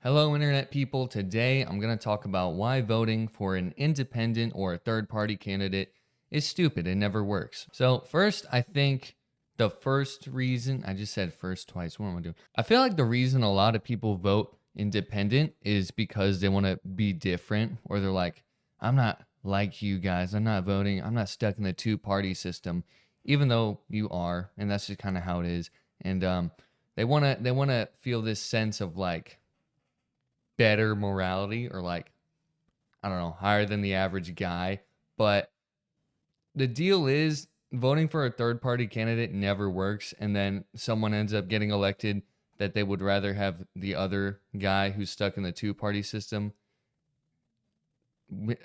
Hello, Internet people. Today, I'm going to talk about why voting for an independent or a third party candidate is stupid and never works. So, first, I think the first reason, I just said first twice. What am I doing? I feel like the reason a lot of people vote independent is because they want to be different, or they're like, I'm not like you guys. I'm not voting. I'm not stuck in the two-party system, even though you are. And that's just kind of how it is. And they want to feel this sense of like, better morality or like, I don't know, higher than the average guy. But the deal is voting for a third party candidate never works. And then someone ends up getting elected that they would rather have the other guy who's stuck in the two-party system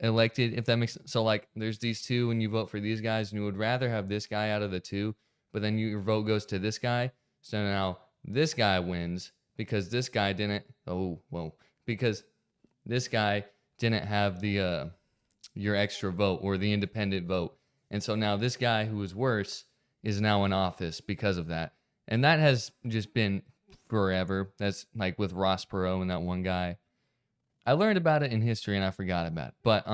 elected, if that makes sense. So like there's these two and you vote for these guys and you would rather have this guy out of the two, but then your vote goes to this guy. So now this guy wins because this guy didn't, because this guy didn't have the your extra vote or the independent vote. And so now this guy who was worse is now in office because of that. And that has just been forever. That's like with Ross Perot and that one guy. I learned about it in history and I forgot about it. But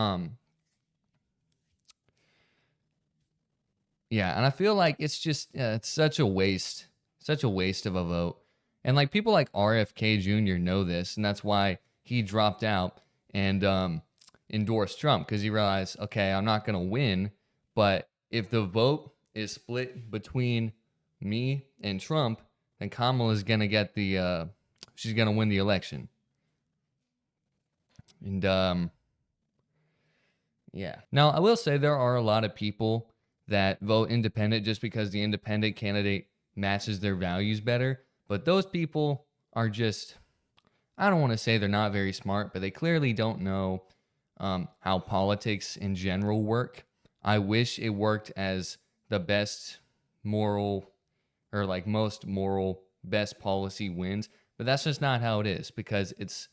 yeah, and I feel like it's just it's such a waste of a vote. And like people like RFK Jr. know this, and that's why he dropped out and endorsed Trump because he realized, okay, I'm not gonna win, but if the vote is split between me and Trump, then Kamala is gonna get the she's gonna win the election. And yeah. Now, I will say there are a lot of people that vote independent just because the independent candidate matches their values better. But those people are just, I don't want to say they're not very smart, but they clearly don't know how politics in general work. I wish it worked as the best moral or like most moral best policy wins, but that's just not how it is because it's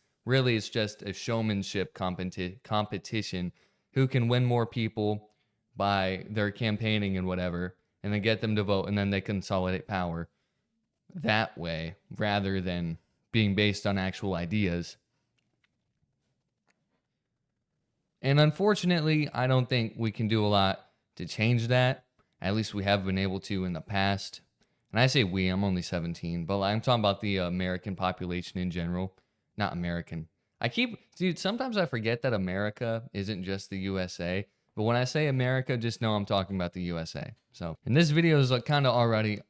just a showmanship competition who can win more people by their campaigning and whatever, and then get them to vote, and then they consolidate power that way rather than being based on actual ideas. And unfortunately, I don't think we can do a lot to change that. At least we have been able to in the past. And I say we, I'm only 17, but I'm talking about the American population in general. Not American. Dude, sometimes I forget that America isn't just the USA. But when I say America, just know I'm talking about the USA. So, and this video is like kind of already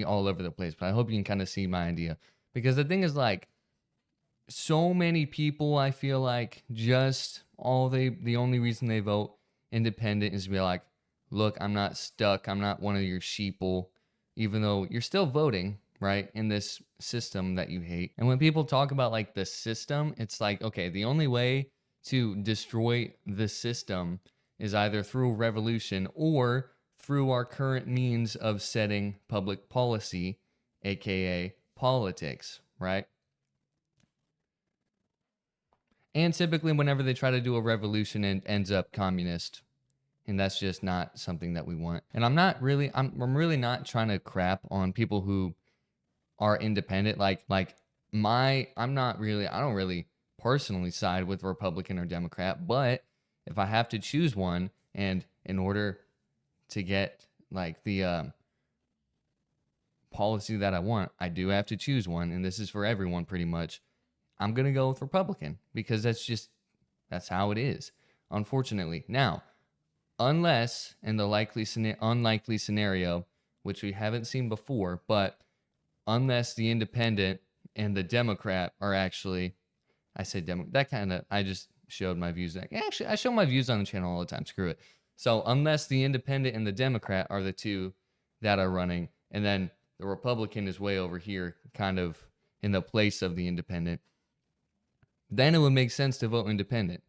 all over the place, but I hope you can kind of see my idea. Because the thing is like, so many people, I feel like the only reason they vote independent is to be like, look, I'm not stuck. I'm not one of your sheeple, even though you're still voting, right, in this system that you hate. And when people talk about like the system, it's like, okay, the only way to destroy the system is either through revolution or through our current means of setting public policy, aka politics, right? And typically, whenever they try to do a revolution, it ends up communist, and that's just not something that we want. And I'm really not trying to crap on people who are independent. I don't really personally side with Republican or Democrat, but if I have to choose one, and in order to get like the policy that I want, I do have to choose one, and this is for everyone pretty much. I'm going to go with Republican because that's how it is, unfortunately. Now, unless in the unlikely scenario, which we haven't seen before, but unless the independent and the Democrat are actually, I say Demo, that kind of, I just showed my views. Actually, I show my views on the channel all the time. Screw it. So unless the independent and the Democrat are the two that are running, and then the Republican is way over here, kind of in the place of the independent, then it would make sense to vote independent.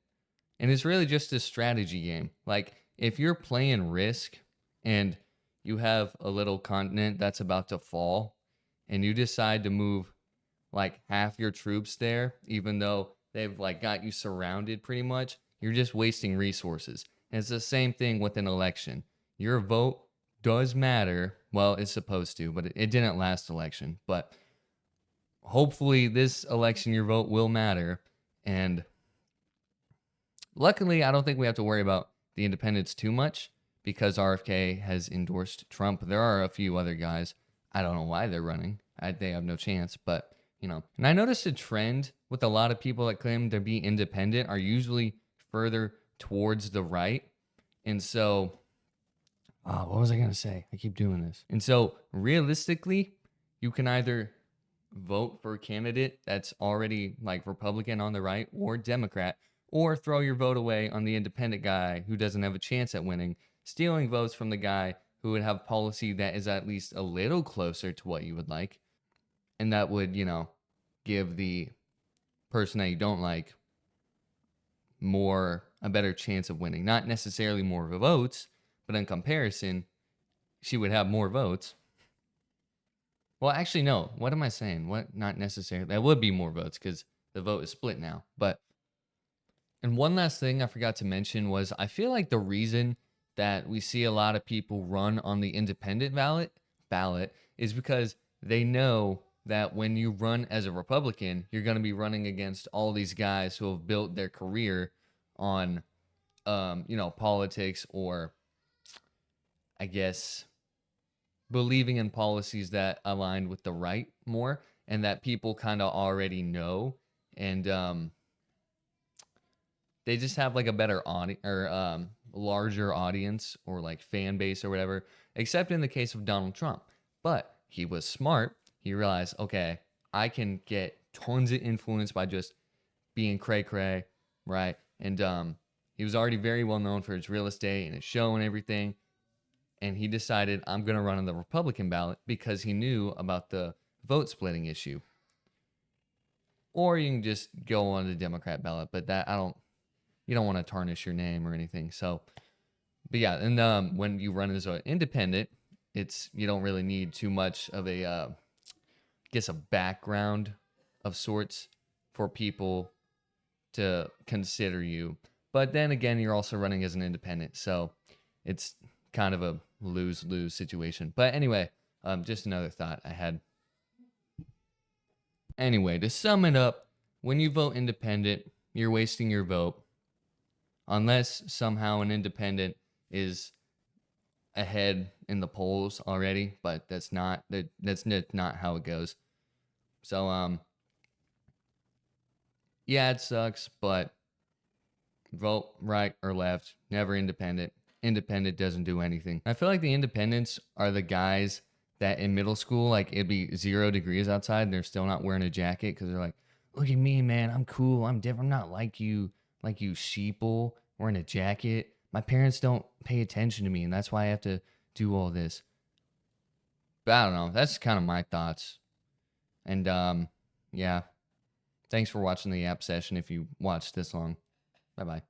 And it's really just a strategy game. Like, if you're playing Risk and you have a little continent that's about to fall and you decide to move like half your troops there, even though they've like got you surrounded pretty much, you're just wasting resources. And it's the same thing with an election. Your vote does matter. Well, it's supposed to, but it didn't last election. But hopefully this election your vote will matter. And luckily, I don't think we have to worry about the independents too much because RFK has endorsed Trump. There are a few other guys. I don't know why they're running. They have no chance, but you know. And I noticed a trend with a lot of people that claim to be independent are usually further towards the right. And so, what was I going to say? I keep doing this. And so, realistically, you can either vote for a candidate that's already like Republican on the right or Democrat, or throw your vote away on the independent guy who doesn't have a chance at winning, stealing votes from the guy who would have policy that is at least a little closer to what you would like. And that would, give the person that you don't like a better chance of winning. Not necessarily more votes, but in comparison, she would have more votes. Well, actually, no. What am I saying? What? Not necessarily. That would be more votes because the vote is split now. And one last thing I forgot to mention was I feel like the reason that we see a lot of people run on the independent ballot is because they know that when you run as a Republican, you're going to be running against all these guys who have built their career on, politics, or I guess believing in policies that align with the right more, and that people kind of already know. And they just have like a better audience, or larger audience, or like fan base or whatever, except in the case of Donald Trump. But he was smart. He realized, okay, I can get tons of influence by just being cray cray, right? And he was already very well known for his real estate and his show and everything. And he decided, I'm going to run on the Republican ballot because he knew about the vote splitting issue. Or you can just go on the Democrat ballot, but you don't want to tarnish your name or anything. So, but yeah, and when you run as an independent, you don't really need too much of a background of sorts for people to consider you. But then again, you're also running as an independent, so it's kind of a lose-lose situation. But anyway, just another thought I had. Anyway, to sum it up, when you vote independent, you're wasting your vote unless somehow an independent is ahead in the polls already, but that's not how it goes. So yeah, it sucks, but vote right or left, never independent. Independent doesn't do anything. I feel like the independents are the guys that in middle school, like it'd be 0 degrees outside and they're still not wearing a jacket because they're like, look at me, man, I'm cool, I'm different, I'm not like you sheeple wearing a jacket. My parents don't pay attention to me, and that's why I have to do all this. But I don't know. That's kind of my thoughts. And yeah. Thanks for watching the app session if you watched this long. Bye-bye.